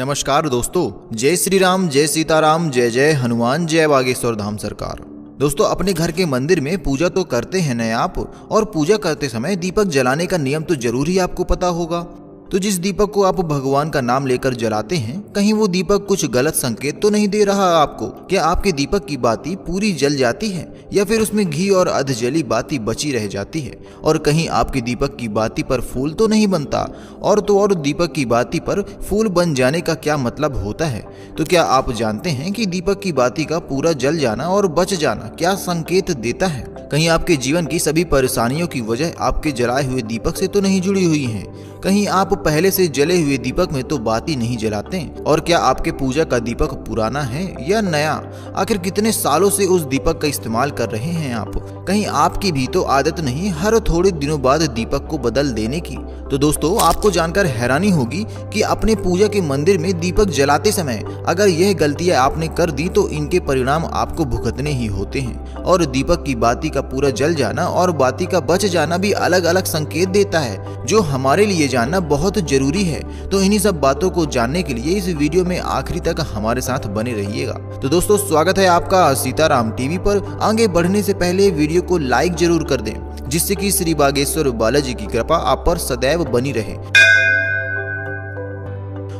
नमस्कार दोस्तों, जय श्री राम, जय सीताराम, जय जय हनुमान, जय बागेश्वर धाम सरकार। दोस्तों, अपने घर के मंदिर में पूजा तो करते हैं न आप, और पूजा करते समय दीपक जलाने का नियम तो जरूर ही आपको पता होगा। तो जिस दीपक को आप भगवान का नाम लेकर जलाते हैं, कहीं वो दीपक कुछ गलत संकेत तो नहीं दे रहा आपको? क्या आपके दीपक की बाती पूरी जल जाती है या फिर उसमें घी और अधजली बाती बची रह जाती है? और कहीं आपके दीपक की बाती पर फूल तो नहीं बनता? और तो और दीपक की बाती पर फूल बन जाने का क्या मतलब होता है? तो क्या आप जानते हैं कि दीपक की बाती का पूरा जल जाना और बच जाना क्या संकेत देता है? कहीं आपके जीवन की सभी परेशानियों की वजह आपके जलाए हुए दीपक से तो नहीं जुड़ी हुई है? कहीं आप पहले से जले हुए दीपक में तो बाती नहीं जलाते? और क्या आपके पूजा का दीपक पुराना है या नया? आखिर कितने सालों से उस दीपक का इस्तेमाल कर रहे हैं आप? कहीं आपकी भी तो आदत नहीं हर थोड़े दिनों बाद दीपक को बदल देने की? तो दोस्तों, आपको जानकर हैरानी होगी कि अपने पूजा के मंदिर में दीपक जलाते समय अगर यह गलतियां आपने कर दी तो इनके परिणाम आपको भुगतने ही होते हैं। और दीपक की बाती का पूरा जल जाना और बाती का बच जाना भी अलग अलग संकेत देता है, जो हमारे लिए जानना बहुत जरूरी है। तो इन्हीं सब बातों को जानने के लिए इस वीडियो में आखिरी तक हमारे साथ बने रहिएगा। तो दोस्तों, स्वागत है आपका सीताराम टीवी पर। आगे बढ़ने से पहले वीडियो को लाइक जरूर कर दें, जिससे कि श्री बागेश्वर बालाजी की कृपा आप पर सदैव बनी रहे।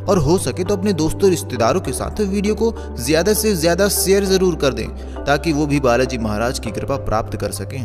और हो सके तो अपने दोस्तों रिश्तेदारों के साथ वीडियो को ज्यादा से ज्यादा शेयर जरूर कर दें, ताकि वो भी बालाजी महाराज की कृपा प्राप्त कर सकें।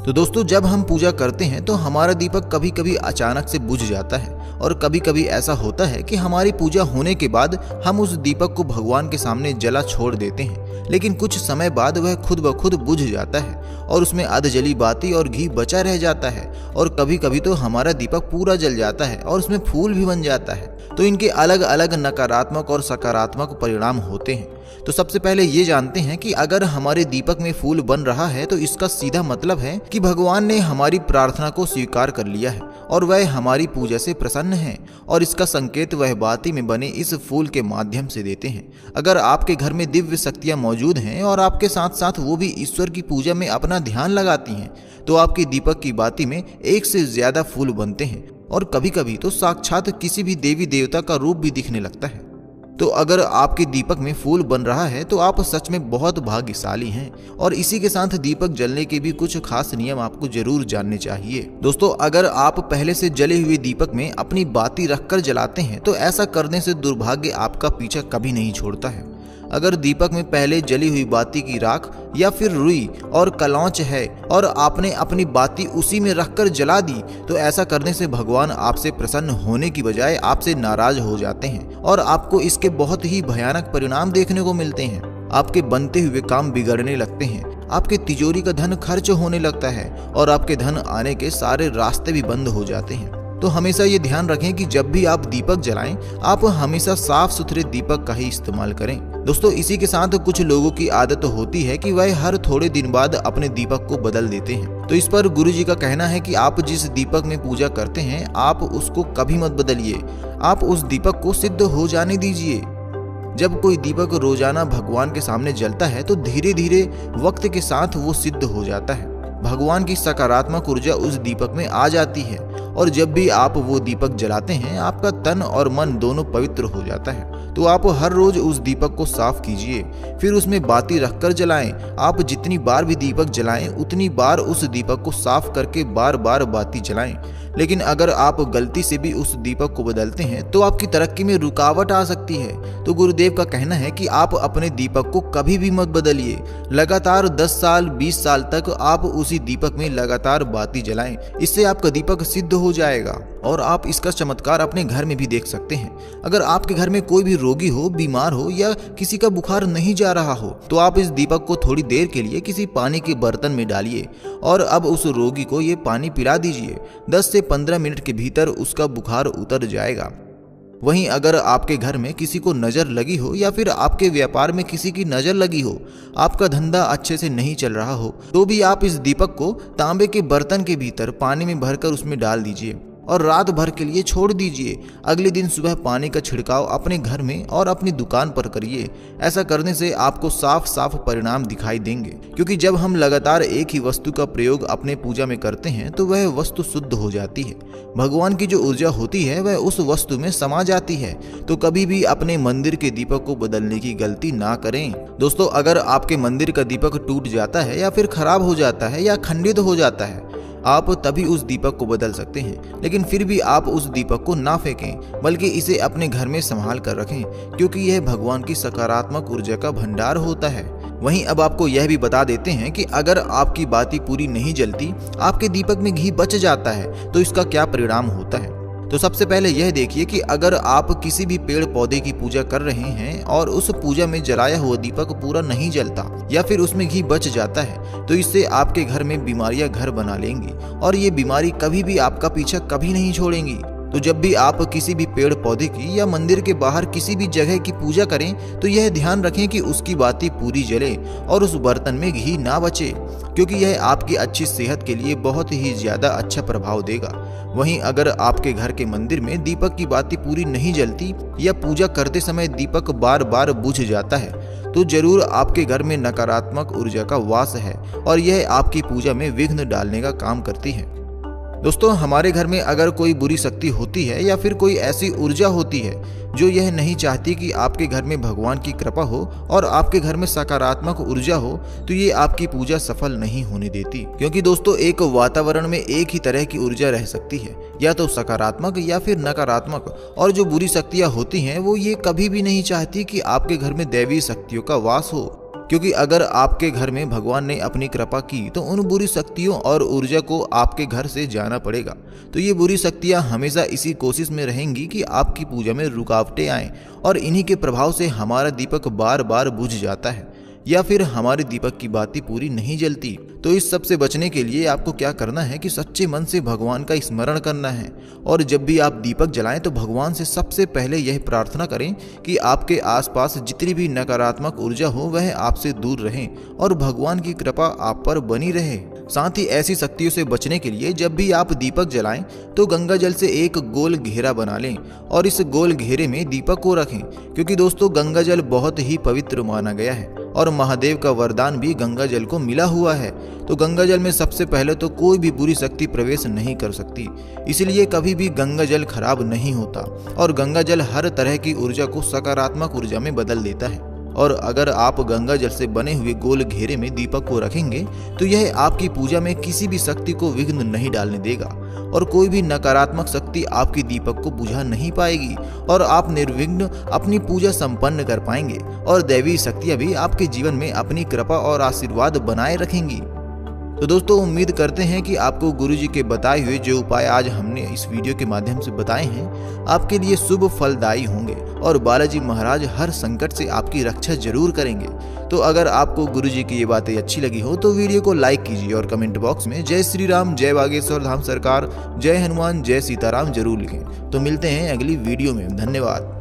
तो दोस्तों, जब हम पूजा करते हैं तो हमारा दीपक कभी कभी अचानक से बुझ जाता है, और कभी कभी ऐसा होता है कि हमारी पूजा होने के बाद हम उस दीपक को भगवान के सामने जला छोड़ देते हैं, लेकिन कुछ समय बाद वह खुद ब खुद बुझ जाता है और उसमें अधजली बाती और घी बचा रह जाता है। और कभी कभी तो हमारा दीपक पूरा जल जाता है और उसमें फूल भी बन जाता है। तो इनके अलग अलग नकारात्मक और सकारात्मक परिणाम होते हैं। तो सबसे पहले ये जानते हैं कि अगर हमारे दीपक में फूल बन रहा है तो इसका सीधा मतलब है कि भगवान ने हमारी प्रार्थना को स्वीकार कर लिया है और वह हमारी पूजा से प्रसन्न है। और इसका संकेत वह बाती में बने इस फूल के माध्यम से देते हैं। अगर आपके घर में दिव्य शक्तियां मौजूद हैं और आपके साथ साथ वो भी ईश्वर की पूजा में अपना ध्यान लगाती हैं, तो आपके दीपक की बाती में एक से ज्यादा फूल बनते हैं, और कभी कभी तो साक्षात किसी भी देवी देवता का रूप भी दिखने लगता है। तो अगर आपके दीपक में फूल बन रहा है तो आप सच में बहुत भाग्यशाली हैं। और इसी के साथ दीपक जलने के भी कुछ खास नियम आपको जरूर जानने चाहिए। दोस्तों, अगर आप पहले से जले हुए दीपक में अपनी बाती रखकर जलाते हैं तो ऐसा करने से दुर्भाग्य आपका पीछा कभी नहीं छोड़ता है। अगर दीपक में पहले जली हुई बाती की राख या फिर रुई और कलौंच है और आपने अपनी बाती उसी में रखकर जला दी, तो ऐसा करने से भगवान आपसे प्रसन्न होने की बजाय आपसे नाराज हो जाते हैं और आपको इसके बहुत ही भयानक परिणाम देखने को मिलते हैं। आपके बनते हुए काम बिगड़ने लगते हैं, आपके तिजोरी का धन खर्च होने लगता है और आपके धन आने के सारे रास्ते भी बंद हो जाते हैं। तो हमेशा ये ध्यान रखें कि जब भी आप दीपक जलाएं, आप हमेशा साफ सुथरे दीपक का ही इस्तेमाल करें। दोस्तों, इसी के साथ कुछ लोगों की आदत होती है कि वह हर थोड़े दिन बाद अपने दीपक को बदल देते हैं। तो इस पर गुरुजी का कहना है कि आप जिस दीपक में पूजा करते हैं, आप उसको कभी मत बदलिए। आप उस दीपक को सिद्ध हो जाने दीजिए। जब कोई दीपक रोजाना भगवान के सामने जलता है तो धीरे धीरे वक्त के साथ वो सिद्ध हो जाता है। भगवान की सकारात्मक ऊर्जा उस दीपक में आ जाती है, और जब भी आप वो दीपक जलाते हैं, आपका तन और मन दोनों पवित्र हो जाता है। तो आप हर रोज उस दीपक को साफ कीजिए, फिर उसमें बाती रखकर जलाएं। आप जितनी बार भी दीपक जलाएं, उतनी बार उस दीपक को साफ करके बार बार बाती जलाएं। लेकिन अगर आप गलती से भी उस दीपक को बदलते हैं तो आपकी तरक्की में रुकावट आ सकती है। तो गुरुदेव का कहना है कि आप अपने दीपक को कभी भी मत बदलिए। लगातार 10 साल 20 साल तक आप उसी दीपक में लगातार बाती जलाएं। इससे आपका दीपक सिद्ध हो जाएगा और आप इसका चमत्कार अपने घर में भी देख सकते हैं। अगर आपके घर में कोई भी रोगी हो, बीमार हो या किसी का बुखार नहीं जा रहा हो, तो आप इस दीपक को थोड़ी देर के लिए किसी पानी के बर्तन में डालिए और अब उस रोगी को ये पानी पिला दीजिए। 10 से 15 मिनट के भीतर उसका बुखार उतर जाएगा। वहीं अगर आपके घर में किसी को नजर लगी हो या फिर आपके व्यापार में किसी की नजर लगी हो, आपका धंधा अच्छे से नहीं चल रहा हो, तो भी आप इस दीपक को तांबे के बर्तन के भीतर पानी में भरकर उसमें डाल दीजिए। और रात भर के लिए छोड़ दीजिए। अगले दिन सुबह पानी का छिड़काव अपने घर में और अपनी दुकान पर करिए। ऐसा करने से आपको साफ साफ परिणाम दिखाई देंगे, क्योंकि जब हम लगातार एक ही वस्तु का प्रयोग अपने पूजा में करते हैं तो वह वस्तु शुद्ध हो जाती है। भगवान की जो ऊर्जा होती है वह उस वस्तु में समा जाती है। तो कभी भी अपने मंदिर के दीपक को बदलने की गलती ना करें। दोस्तों, अगर आपके मंदिर का दीपक टूट जाता है या फिर खराब हो जाता है या खंडित हो जाता है, आप तभी उस दीपक को बदल सकते हैं। लेकिन फिर भी आप उस दीपक को ना फेंकें, बल्कि इसे अपने घर में संभाल कर रखें, क्योंकि यह भगवान की सकारात्मक ऊर्जा का भंडार होता है। वहीं अब आपको यह भी बता देते हैं कि अगर आपकी बाती पूरी नहीं जलती, आपके दीपक में घी बच जाता है, तो इसका क्या परिणाम होता है। तो सबसे पहले यह देखिए कि अगर आप किसी भी पेड़ पौधे की पूजा कर रहे हैं और उस पूजा में जलाया हुआ दीपक पूरा नहीं जलता या फिर उसमें घी बच जाता है, तो इससे आपके घर में बीमारियां घर बना लेंगी और ये बीमारी कभी भी आपका पीछा कभी नहीं छोड़ेंगी। तो जब भी आप किसी भी पेड़ पौधे की या मंदिर के बाहर किसी भी जगह की पूजा करें, तो यह ध्यान रखें कि उसकी बाती पूरी जले और उस बर्तन में घी ना बचे, क्योंकि यह आपकी अच्छी सेहत के लिए बहुत ही ज्यादा अच्छा प्रभाव देगा। वहीं अगर आपके घर के मंदिर में दीपक की बाती पूरी नहीं जलती या पूजा करते समय दीपक बार बार बुझ जाता है, तो जरूर आपके घर में नकारात्मक ऊर्जा का वास है और यह आपकी पूजा में विघ्न डालने का काम करती है। दोस्तों, हमारे घर में अगर कोई बुरी शक्ति होती है या फिर कोई ऐसी ऊर्जा होती है जो यह नहीं चाहती कि आपके घर में भगवान की कृपा हो और आपके घर में सकारात्मक ऊर्जा हो, तो ये आपकी पूजा सफल नहीं होने देती। क्योंकि दोस्तों, एक वातावरण में एक ही तरह की ऊर्जा रह सकती है, या तो सकारात्मक या फिर नकारात्मक। और जो बुरी शक्तियां होती हैं वो ये कभी भी नहीं चाहती कि आपके घर में दैवीय शक्तियों का वास हो, क्योंकि अगर आपके घर में भगवान ने अपनी कृपा की तो उन बुरी शक्तियों और ऊर्जा को आपके घर से जाना पड़ेगा। तो ये बुरी शक्तियां हमेशा इसी कोशिश में रहेंगी कि आपकी पूजा में रुकावटें आएं और इन्हीं के प्रभाव से हमारा दीपक बार बार बुझ जाता है या फिर हमारे दीपक की बाती पूरी नहीं जलती। तो इस सब से बचने के लिए आपको क्या करना है कि सच्चे मन से भगवान का स्मरण करना है, और जब भी आप दीपक जलाएं तो भगवान से सबसे पहले यह प्रार्थना करें कि आपके आसपास जितनी भी नकारात्मक ऊर्जा हो वह आपसे दूर रहे और भगवान की कृपा आप पर बनी रहे। साथ ही ऐसी शक्तियों से बचने के लिए जब भी आप दीपक जलाएं तो गंगा जल से एक गोल घेरा बना लें और इस गोल घेरे में दीपक को रखें, क्योंकि दोस्तों गंगा जल बहुत ही पवित्र माना गया है और महादेव का वरदान भी गंगा जल को मिला हुआ है। तो गंगा जल में सबसे पहले तो कोई भी बुरी शक्ति प्रवेश नहीं कर सकती, इसलिए कभी भी गंगा जल खराब नहीं होता और गंगा जल हर तरह की ऊर्जा को सकारात्मक ऊर्जा में बदल देता है। और अगर आप गंगा जल से बने हुए गोल घेरे में दीपक को रखेंगे तो यह आपकी पूजा में किसी भी शक्ति को विघ्न नहीं डालने देगा और कोई भी नकारात्मक शक्ति आपकी दीपक को बुझा नहीं पाएगी और आप निर्विघ्न अपनी पूजा संपन्न कर पाएंगे और दैवीय शक्तियां भी आपके जीवन में अपनी कृपा और आशीर्वाद बनाए रखेंगी। तो दोस्तों, उम्मीद करते हैं कि आपको गुरुजी के बताए हुए जो उपाय आज हमने इस वीडियो के माध्यम से बताए हैं आपके लिए शुभ फलदायी होंगे और बालाजी महाराज हर संकट से आपकी रक्षा जरूर करेंगे। तो अगर आपको गुरुजी की ये बातें अच्छी लगी हो तो वीडियो को लाइक कीजिए और कमेंट बॉक्स में जय श्री राम, जय बागेश्वर धाम सरकार, जय हनुमान, जय सीताराम जरूर लिखें। तो मिलते हैं अगली वीडियो में। धन्यवाद।